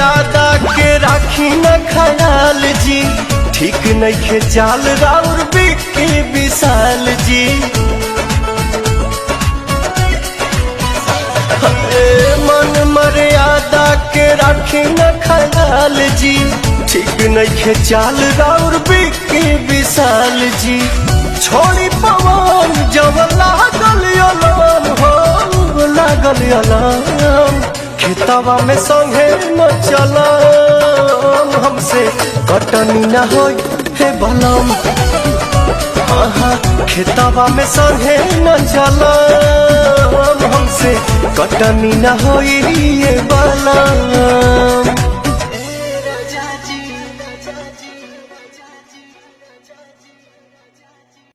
मर्यादा के राखी न ख्याल जी, ठीक नइखे चाल राउर बिक्की विशाल जी। मन मर्यादा के राखी न ख्याल जी, ठीक नइखे चाल राउर बिक्की विशाल जी। छोड़ी पवन जब लागल अलाम हो, लागल अलाम खेतवा में संगे न चलम, हमसे कटनी न होई हे बलम। खेतवा में संगे न चलम, हमसे कटनी न होई ये बलम।